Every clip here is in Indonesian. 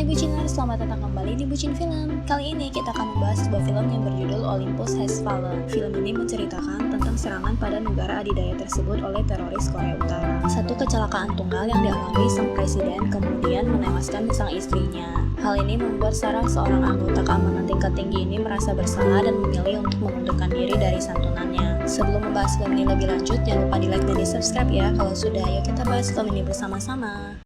Hai Buciners, selamat datang kembali di Bucin Film. Kali ini kita akan membahas sebuah film yang berjudul Olympus Has Fallen. Film ini menceritakan tentang serangan pada negara adidaya tersebut oleh teroris Korea Utara. Satu kecelakaan tunggal yang dialami sang presiden kemudian menewaskan sang istrinya. Hal ini membuat Sarah, seorang anggota keamanan tingkat tinggi ini merasa bersalah dan memilih untuk mengundurkan diri dari santunannya. Sebelum membahas film ini lebih lanjut, jangan lupa di like dan di subscribe ya. Kalau sudah, yuk kita bahas film ini bersama-sama.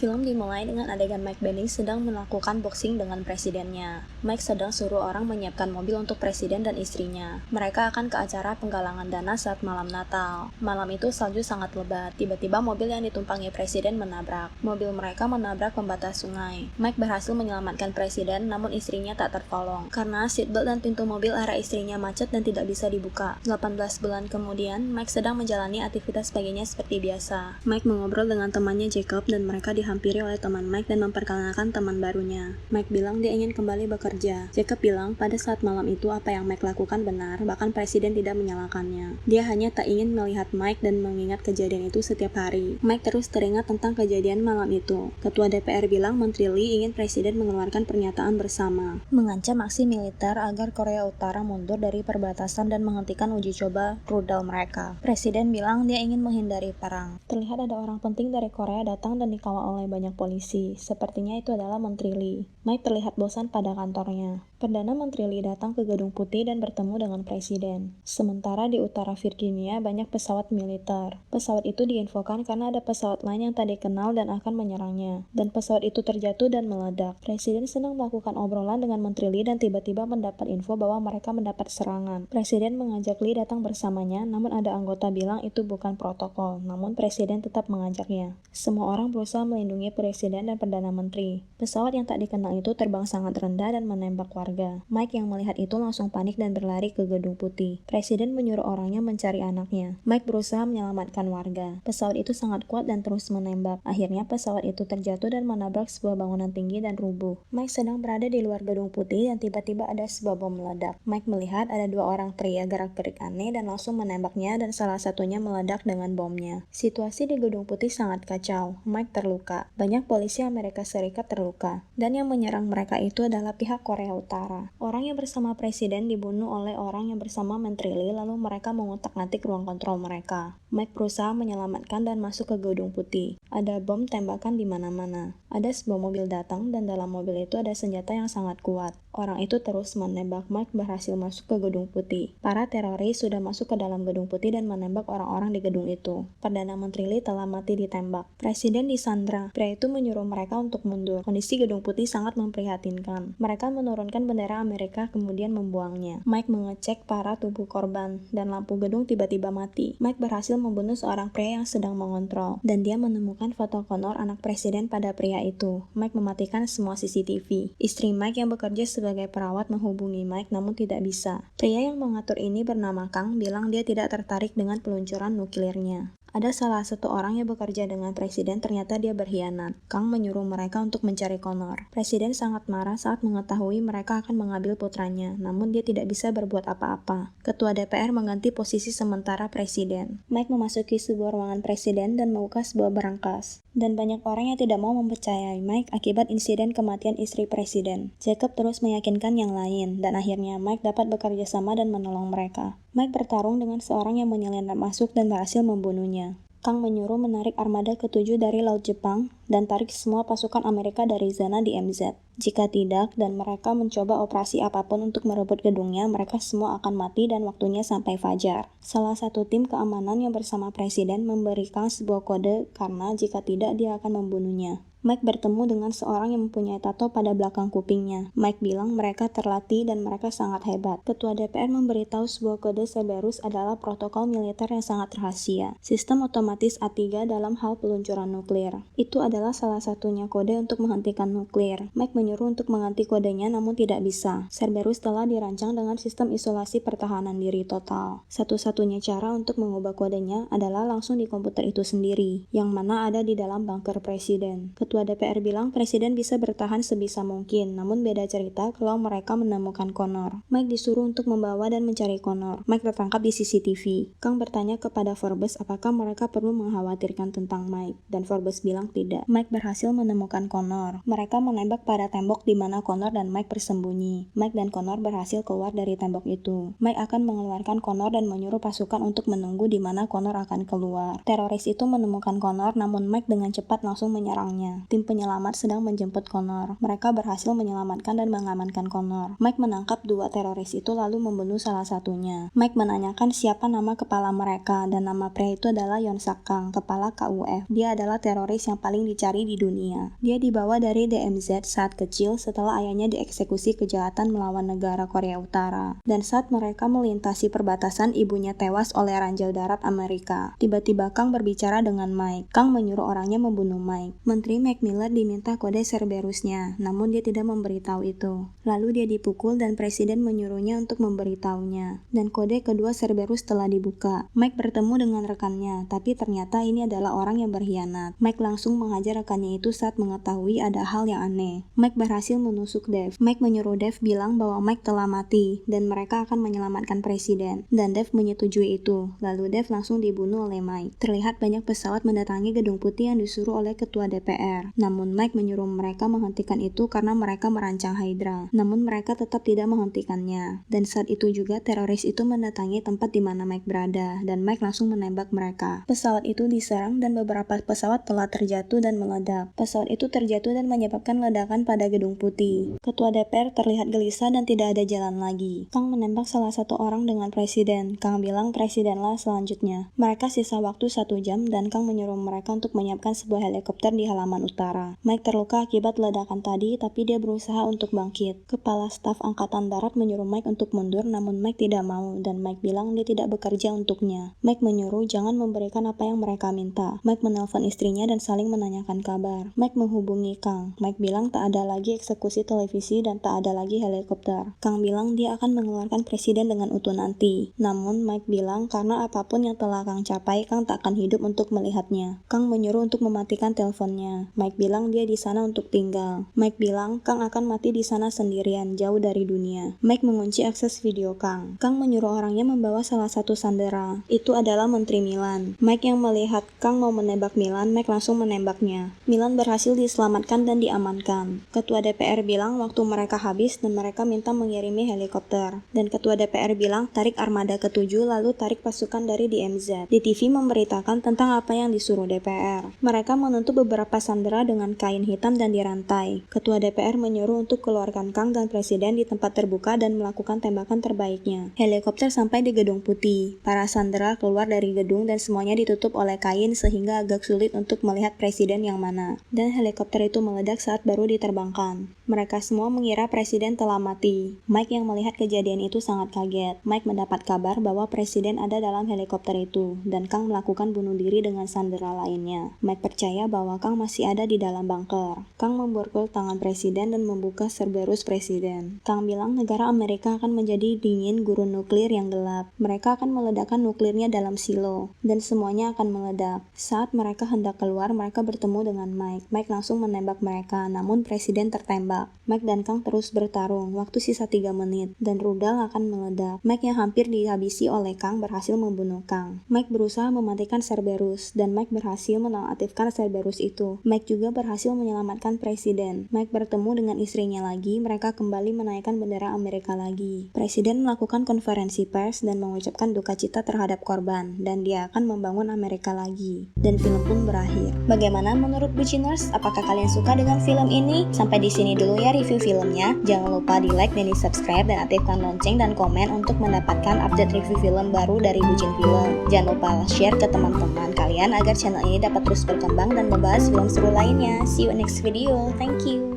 Film dimulai dengan adegan Mike Benning sedang melakukan boxing dengan presidennya. Mike sedang suruh orang menyiapkan mobil untuk presiden dan istrinya. Mereka akan ke acara penggalangan dana saat malam Natal. Malam itu salju sangat lebat. Tiba-tiba mobil yang ditumpangi presiden menabrak. Mobil mereka menabrak pembatas sungai. Mike berhasil menyelamatkan presiden, namun istrinya tak tertolong. Karena seatbelt dan pintu mobil arah istrinya macet dan tidak bisa dibuka. 18 bulan kemudian, Mike sedang menjalani aktivitas paginya seperti biasa. Mike mengobrol dengan temannya Jacob dan mereka dihampiri oleh teman Mike dan memperkenalkan teman barunya. Mike bilang dia ingin kembali bekerja. Jacob bilang pada saat malam itu apa yang Mike lakukan benar, bahkan presiden tidak menyalahkannya. Dia hanya tak ingin melihat Mike dan mengingat kejadian itu setiap hari. Mike terus teringat tentang kejadian malam itu. Ketua DPR bilang Menteri Lee ingin presiden mengeluarkan pernyataan bersama, mengancam aksi militer agar Korea Utara mundur dari perbatasan dan menghentikan uji coba rudal mereka. Presiden bilang dia ingin menghindari perang. Terlihat ada orang penting dari Korea datang dan dikawal oleh banyak polisi. Sepertinya itu adalah Menteri Lee. Mike terlihat bosan pada kantornya. Perdana Menteri Lee datang ke Gedung Putih dan bertemu dengan presiden. Sementara di utara Virginia banyak pesawat militer. Pesawat itu diinfokan karena ada pesawat lain yang tak dikenal dan akan menyerangnya. Dan pesawat itu terjatuh dan meledak. Presiden sedang melakukan obrolan dengan Menteri Lee dan tiba-tiba mendapat info bahwa mereka mendapat serangan. Presiden mengajak Lee datang bersamanya, namun ada anggota bilang itu bukan protokol. Namun presiden tetap mengajaknya. Semua orang berusaha melindungi presiden dan Perdana Menteri. Pesawat yang tak dikenal itu terbang sangat rendah dan menembak warga. Mike yang melihat itu langsung panik dan berlari ke Gedung Putih. Presiden menyuruh orangnya mencari anaknya. Mike berusaha menyelamatkan warga. Pesawat itu sangat kuat dan terus menembak. Akhirnya pesawat itu terjatuh dan menabrak sebuah bangunan tinggi dan rubuh. Mike sedang berada di luar Gedung Putih dan tiba-tiba ada sebuah bom meledak. Mike melihat ada dua orang pria gerak-gerik aneh dan langsung menembaknya dan salah satunya meledak dengan bomnya. Situasi di Gedung Putih sangat kacau. Mike terluka. Banyak polisi Amerika Serikat terluka. Dan yang menyerang mereka itu adalah pihak Korea Utara. Orang yang bersama presiden dibunuh oleh orang yang bersama Menteri Lee, lalu mereka mengutak-atik ruang kontrol mereka. Mike berusaha menyelamatkan dan masuk ke Gedung Putih. Ada bom tembakan di mana-mana. Ada sebuah mobil datang dan dalam mobil itu ada senjata yang sangat kuat. Orang itu terus menembak. Mike berhasil masuk ke Gedung Putih. Para teroris sudah masuk ke dalam Gedung Putih dan menembak orang-orang di gedung itu. Perdana Menteri Lee telah mati ditembak. Presiden disandra. Pria itu menyuruh mereka untuk mundur. Kondisi Gedung Putih sangat memprihatinkan. Mereka menurunkan bendera Amerika kemudian membuangnya. Mike mengecek para tubuh korban dan lampu gedung tiba-tiba mati. Mike berhasil membunuh seorang pria yang sedang mengontrol dan dia menemukan foto Connor anak presiden pada pria itu. Mike mematikan semua CCTV. Istri Mike yang bekerja sebagai perawat menghubungi Mike namun tidak bisa. Pria yang mengatur ini bernama Kang bilang dia tidak tertarik dengan peluncuran nuklirnya. Ada salah satu orang yang bekerja dengan presiden, ternyata dia berkhianat. Kang menyuruh mereka untuk mencari Connor. Presiden sangat marah saat mengetahui mereka akan mengambil putranya, namun dia tidak bisa berbuat apa-apa. Ketua DPR mengganti posisi sementara presiden. Mike memasuki sebuah ruangan presiden dan membuka sebuah berangkas. Dan banyak orang yang tidak mau mempercayai Mike akibat insiden kematian istri presiden. Jacob terus meyakinkan yang lain, dan akhirnya Mike dapat bekerja sama dan menolong mereka. Mike bertarung dengan seorang yang menyelinap masuk dan berhasil membunuhnya. Kang menyuruh menarik armada ke-7 dari Laut Jepang dan tarik semua pasukan Amerika dari zona di MZ. Jika tidak, dan mereka mencoba operasi apapun untuk merebut gedungnya, mereka semua akan mati dan waktunya sampai fajar. Salah satu tim keamanan yang bersama presiden memberikan sebuah kode karena jika tidak dia akan membunuhnya. Mike bertemu dengan seorang yang mempunyai tato pada belakang kupingnya. Mike bilang mereka terlatih dan mereka sangat hebat. Ketua DPR memberitahu sebuah kode Cerberus adalah protokol militer yang sangat rahasia. Sistem otomatis A3 dalam hal peluncuran nuklir. Itu adalah salah satunya kode untuk menghentikan nuklir. Mike menyuruh untuk mengganti kodenya namun tidak bisa. Cerberus telah dirancang dengan sistem isolasi pertahanan diri total. Satu-satunya cara untuk mengubah kodenya adalah langsung di komputer itu sendiri, yang mana ada di dalam bunker presiden. Ketua DPR bilang presiden bisa bertahan sebisa mungkin, namun beda cerita kalau mereka menemukan Connor. Mike disuruh untuk membawa dan mencari Connor. Mike tertangkap di CCTV. Kang bertanya kepada Forbes apakah mereka perlu mengkhawatirkan tentang Mike, dan Forbes bilang tidak. Mike berhasil menemukan Connor. Mereka menembak pada tembok di mana Connor dan Mike bersembunyi. Mike dan Connor berhasil keluar dari tembok itu. Mike akan mengeluarkan Connor dan menyuruh pasukan untuk menunggu di mana Connor akan keluar. Teroris itu menemukan Connor, namun Mike dengan cepat langsung menyerangnya. Tim penyelamat sedang menjemput Connor. Mereka berhasil menyelamatkan dan mengamankan Connor. Mike menangkap dua teroris itu lalu membunuh salah satunya. Mike menanyakan siapa nama kepala mereka, dan nama pria itu adalah Yon Sak Kang, kepala KUF. Dia adalah teroris yang paling dicari di dunia. Dia dibawa dari DMZ saat kecil setelah ayahnya dieksekusi kejahatan melawan negara Korea Utara. Dan saat mereka melintasi perbatasan, ibunya tewas oleh ranjau darat Amerika. Tiba-tiba Kang berbicara dengan Mike. Kang menyuruh orangnya membunuh Mike. Menteri Mac Miller diminta kode Cerberusnya, namun dia tidak memberitahu itu. Lalu dia dipukul dan presiden menyuruhnya untuk memberitahunya. Dan kode kedua Cerberus telah dibuka. Mike bertemu dengan rekannya, tapi ternyata ini adalah orang yang berkhianat. Mike langsung menghajar rekannya itu saat mengetahui ada hal yang aneh. Mike berhasil menusuk Dave. Mike menyuruh Dave bilang bahwa Mike telah mati dan mereka akan menyelamatkan presiden. Dan Dave menyetujui itu. Lalu Dave langsung dibunuh oleh Mike. Terlihat banyak pesawat mendatangi gedung putih yang disuruh oleh ketua DPR. Namun Mike menyuruh mereka menghentikan itu karena mereka merancang Hydra. Namun mereka tetap tidak menghentikannya. Dan saat itu juga teroris itu mendatangi tempat di mana Mike berada dan Mike langsung menembak mereka. Pesawat itu diserang dan beberapa pesawat telah terjatuh dan meledak. Pesawat itu terjatuh dan menyebabkan ledakan pada gedung putih. Ketua DPR terlihat gelisah dan tidak ada jalan lagi. Kang menembak salah satu orang dengan presiden. Kang bilang presidenlah selanjutnya. Mereka sisa waktu 1 jam dan Kang menyuruh mereka untuk menyiapkan sebuah helikopter di halaman utara. Mike terluka akibat ledakan tadi, tapi dia berusaha untuk bangkit. Kepala staf Angkatan Darat menyuruh Mike untuk mundur, namun Mike tidak mau, dan Mike bilang dia tidak bekerja untuknya. Mike menyuruh jangan memberikan apa yang mereka minta. Mike menelpon istrinya dan saling menanyakan kabar. Mike menghubungi Kang. Mike bilang tak ada lagi eksekusi televisi dan tak ada lagi helikopter. Kang bilang dia akan mengeluarkan presiden dengan utuh nanti. Namun Mike bilang karena apapun yang telah Kang capai, Kang tak akan hidup untuk melihatnya. Kang menyuruh untuk mematikan teleponnya. Mike bilang dia di sana untuk tinggal. Mike bilang Kang akan mati di sana sendirian, jauh dari dunia. Mike mengunci akses video Kang. Kang menyuruh orangnya membawa salah satu sandera. Itu adalah Menteri Milan. Mike yang melihat Kang mau menembak Milan, Mike langsung menembaknya. Milan berhasil diselamatkan dan diamankan. Ketua DPR bilang waktu mereka habis dan mereka minta mengirimi helikopter. Dan Ketua DPR bilang tarik armada ke-7 lalu tarik pasukan dari DMZ. Di TV memberitakan tentang apa yang disuruh DPR. Mereka menutup beberapa sandera dengan kain hitam dan dirantai. Ketua DPR menyuruh untuk keluarkan Kang dan presiden di tempat terbuka dan melakukan tembakan terbaiknya. Helikopter sampai di gedung putih. Para sandera keluar dari gedung dan semuanya ditutup oleh kain sehingga agak sulit untuk melihat presiden yang mana. Dan helikopter itu meledak saat baru diterbangkan. Mereka semua mengira presiden telah mati. Mike yang melihat kejadian itu sangat kaget. Mike mendapat kabar bahwa presiden ada dalam helikopter itu, dan Kang melakukan bunuh diri dengan sandera lainnya. Mike percaya bahwa Kang masih ada di dalam bunker. Kang memborgol tangan presiden dan membuka Cerberus presiden. Kang bilang negara Amerika akan menjadi dingin gurun nuklir yang gelap. Mereka akan meledakkan nuklirnya dalam silo, dan semuanya akan meledak. Saat mereka hendak keluar, mereka bertemu dengan Mike. Mike langsung menembak mereka, namun presiden tertembak. Mike dan Kang terus bertarung. Waktu sisa 3 menit, dan rudal akan meledak. Mike yang hampir dihabisi oleh Kang berhasil membunuh Kang. Mike berusaha mematikan Cerberus, dan Mike berhasil menonaktifkan Cerberus itu. Mike juga berhasil menyelamatkan presiden. Mike bertemu dengan istrinya lagi, mereka kembali menaikkan bendera Amerika lagi. Presiden melakukan konferensi pers dan mengucapkan duka cita terhadap korban, dan dia akan membangun Amerika lagi. Dan film pun berakhir. Bagaimana menurut Buciners? Apakah kalian suka dengan film ini? Sampai di sini dulu ya review filmnya. Jangan lupa di like dan di subscribe dan aktifkan lonceng dan komen untuk mendapatkan update review film baru dari Bucin Film. Jangan lupa share ke teman-teman kalian agar channel ini dapat terus berkembang dan membahas film seru lainnya. See you next video. Thank you.